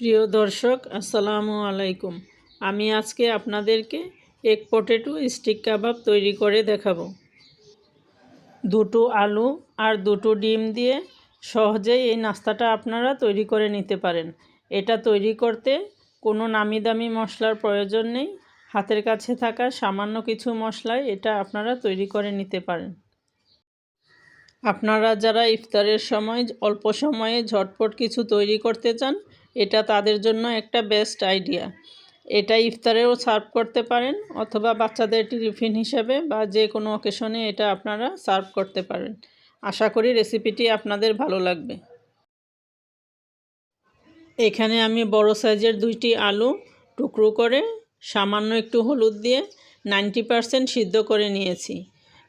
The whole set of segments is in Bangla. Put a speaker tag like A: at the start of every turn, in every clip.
A: প্রিয় দর্শক আসসালামু আলাইকুম। আমি আজকে আপনাদেরকে এগ পটেটো স্টিক কাবাব তৈরি করে দেখাবো। দুটো আলু আর দুটো ডিম দিয়ে সহজেই এই নাস্তাটা আপনারা তৈরি করে নিতে পারেন। এটা তৈরি করতে কোনো নামি দামি মশলার প্রয়োজন নেই। হাতের কাছে থাকা সামান্য কিছু মশলায় এটা আপনারা তৈরি করে নিতে পারেন। আপনারা যারা ইফতারের সময় অল্প সময়ে ঝটপট কিছু তৈরি করতে চান, এটা তাদের জন্য একটা বেস্ট আইডিয়া। এটা ইফতারেও সার্ভ করতে পারেন অথবা বাচ্চাদের টিফিন হিসেবে বা যে কোনো অকেশনে এটা আপনারা সার্ভ করতে পারেন। আশা করি রেসিপিটি আপনাদের ভালো লাগবে। এখানে আমি বড় সাইজের 2টি আলু টুকরো করে সামান্য একটু হলুদ দিয়ে 90% সিদ্ধ করে নিয়েছি।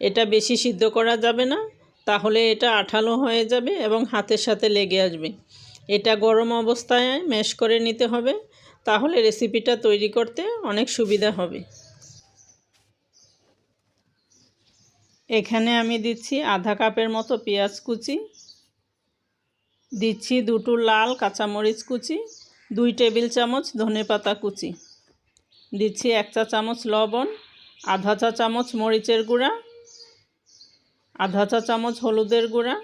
A: এটা বেশি সিদ্ধ করা যাবে না, তাহলে এটা আঠালো হয়ে যাবে এবং হাতের সাথে লেগে আসবে। এটা গরম অবস্থায় ম্যাশ করে নিতে হবে, তাহলে রেসিপিটা তৈরি করতে অনেক সুবিধা হবে। এখানে আমি দিচ্ছি আধা কাপের মতো পেঁয়াজ কুচি, দিচ্ছি দুটো লাল কাঁচামরিচ কুচি, 2 টেবিল চামচ ধনেপাতা কুচি, দিচ্ছি 1 চা চামচ লবণ, আধা চা চামচ মরিচের গুঁড়া, আধা চা চামচ হলুদের গুঁড়া,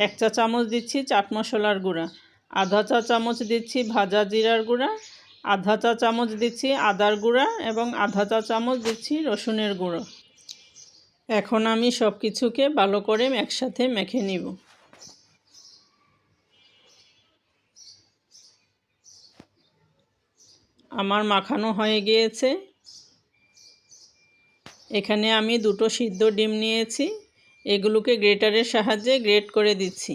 A: 1 চা চামচ দিচ্ছি চাট মশলার গুঁড়া, আধা চা চামচ দিচ্ছি ভাজা জিরার গুঁড়া, আধা চা চামচ দিচ্ছি আদার গুঁড়া এবং আধা চা চামচ দিচ্ছি রসুনের গুঁড়ো। এখন আমি সব কিছুকে ভালো করে একসাথে মেখে নিব। আমার মাখানো হয়ে গিয়েছে। এখানে আমি দুটো সিদ্ধ ডিম নিয়েছি, এগুলোকে গ্রেটারের সাহায্যে গ্রেট করে দিচ্ছি।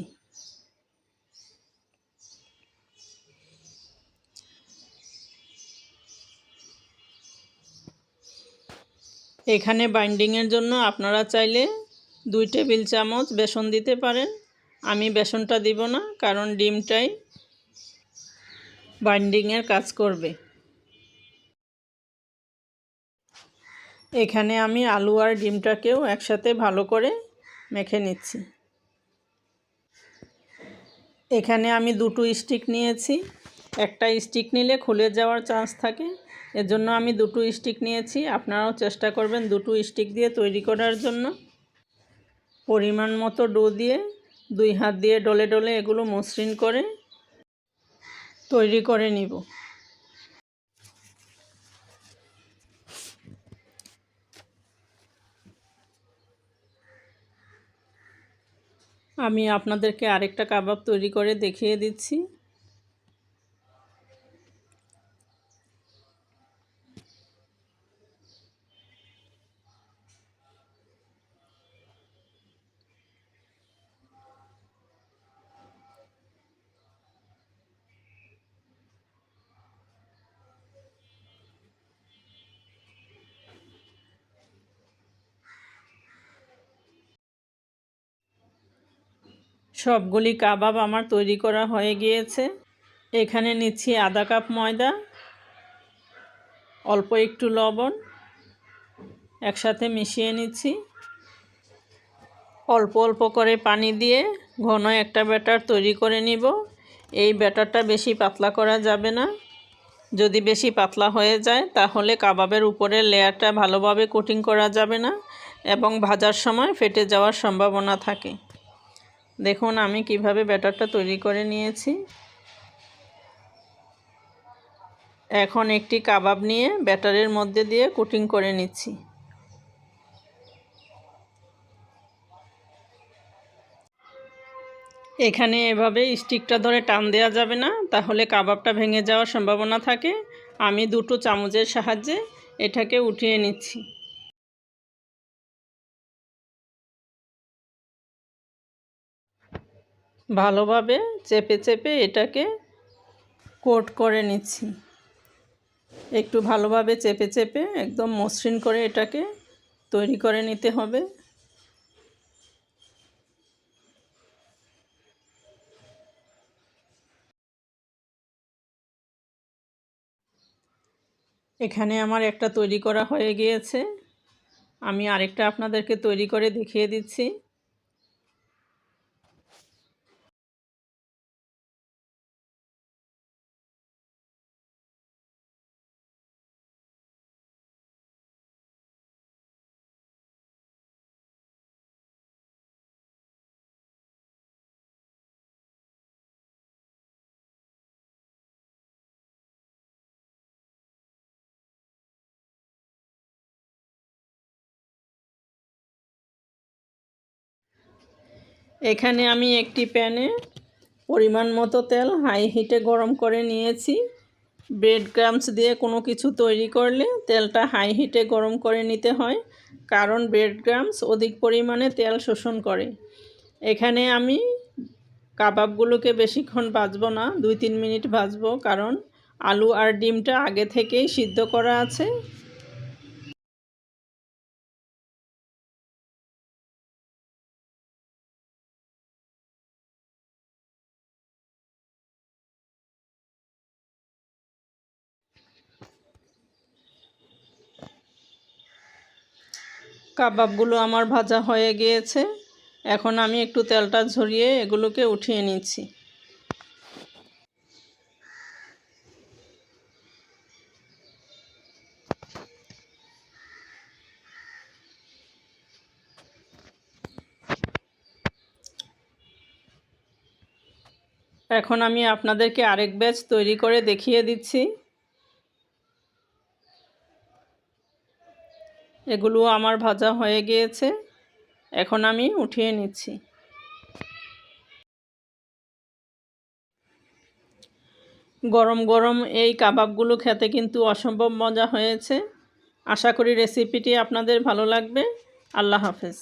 A: এখানে বাইন্ডিংয়ের জন্য আপনারা চাইলে 2 টেবিল চামচ বেসন দিতে পারেন। আমি বেসনটা দিব না, কারণ ডিমটাই বাইন্ডিংয়ের কাজ করবে। এখানে আমি আলু আর ডিমটাকেও একসাথে ভালো করে মেখে নিচ্ছি। এখানে আমি দুটো স্টিক নিয়েছি। একটা স্টিক নিলে খুলে যাওয়ার চান্স থাকে, এজন্য আমি দুটো স্টিক নিয়েছি। আপনারাও চেষ্টা করবেন দুটো স্টিক দিয়ে তৈরি করার জন্য। পরিমাণ মতো ডো দিয়ে 2 হাত দিয়ে ডলে ডলে এগুলো মসৃণ করে তৈরি করে নিব। আমি আপনাদেরকে আরেকটা কাবাব তৈরি করে দেখিয়ে দিচ্ছি। সবগুলি কাবাব আমার তৈরি করা হয়ে গিয়েছে। এখানে নিচ্ছি আধা কাপ ময়দা, অল্প একটু লবণ, একসাথে মিশিয়ে নিচ্ছি। অল্প অল্প করে পানি দিয়ে ঘন একটা ব্যাটার তৈরি করে নিব। এই ব্যাটারটা বেশি পাতলা করা যাবে না। যদি বেশি পাতলা হয়ে যায় তাহলে কাবাবের উপরের লেয়ারটা ভালোভাবে কোটিং করা যাবে না এবং ভাজার সময় ফেটে যাওয়ার সম্ভাবনা থাকে। দেখুন আমি কিভাবে ব্যাটারটা তৈরি করে নিয়েছি। এখন একটি কাবাব নিয়ে ব্যাটারের মধ্যে দিয়ে কোটিং করে নিচ্ছি। এখানে এভাবে স্টিকটা ধরে টান দেওয়া যাবে না, তাহলে কাবাবটা ভেঙে যাওয়ার সম্ভাবনা থাকে। আমি দুটো চামচের সাহায্যে এটাকে উঠিয়ে নিচ্ছি। ভালোভাবে চেপে চেপে এটাকে কোট করে নিচ্ছি। একটু ভালোভাবে চেপে চেপে একদম মসৃণ করে এটাকে তৈরি করে নিতে হবে। এখানে আমার একটা তৈরি করা হয়ে গিয়েছে। আমি আরেকটা আপনাদেরকে তৈরি করে দেখিয়ে দিচ্ছি। এখানে আমি একটি প্যানে পরিমাণ মতো তেল হাই হিটে গরম করে নিয়েছি। ব্রেড ক্রাম্বস দিয়ে কোনো কিছু তৈরি করলে তেলটা হাই হিটে গরম করে নিতে হয়, কারণ ব্রেড ক্রাম্বস অধিক পরিমাণে তেল শোষণ করে। এখানে আমি কাবাবগুলোকে বেশিক্ষণ ভাজবো না, 2-3 মিনিট ভাজবো, কারণ আলু আর ডিমটা আগে থেকেই সিদ্ধ করা আছে। কাবাবগুলো আমার ভাজা হয়ে গিয়েছে। এখন আমি একটু তেলটা ঝরিয়ে এগুলোকে উঠিয়ে নিচ্ছি। এখন আমি আপনাদেরকে আরেক ব্যাচ তৈরি করে দেখিয়ে দিচ্ছি। এগুলো আমার ভাজা হয়ে গিয়েছে, এখন আমি উঠিয়ে নিচ্ছি। গরম গরম এই কাবাবগুলো খেতে কিন্তু অসম্ভব মজা হয়েছে। আশা করি রেসিপিটি আপনাদের ভালো লাগবে। আল্লাহ হাফেজ।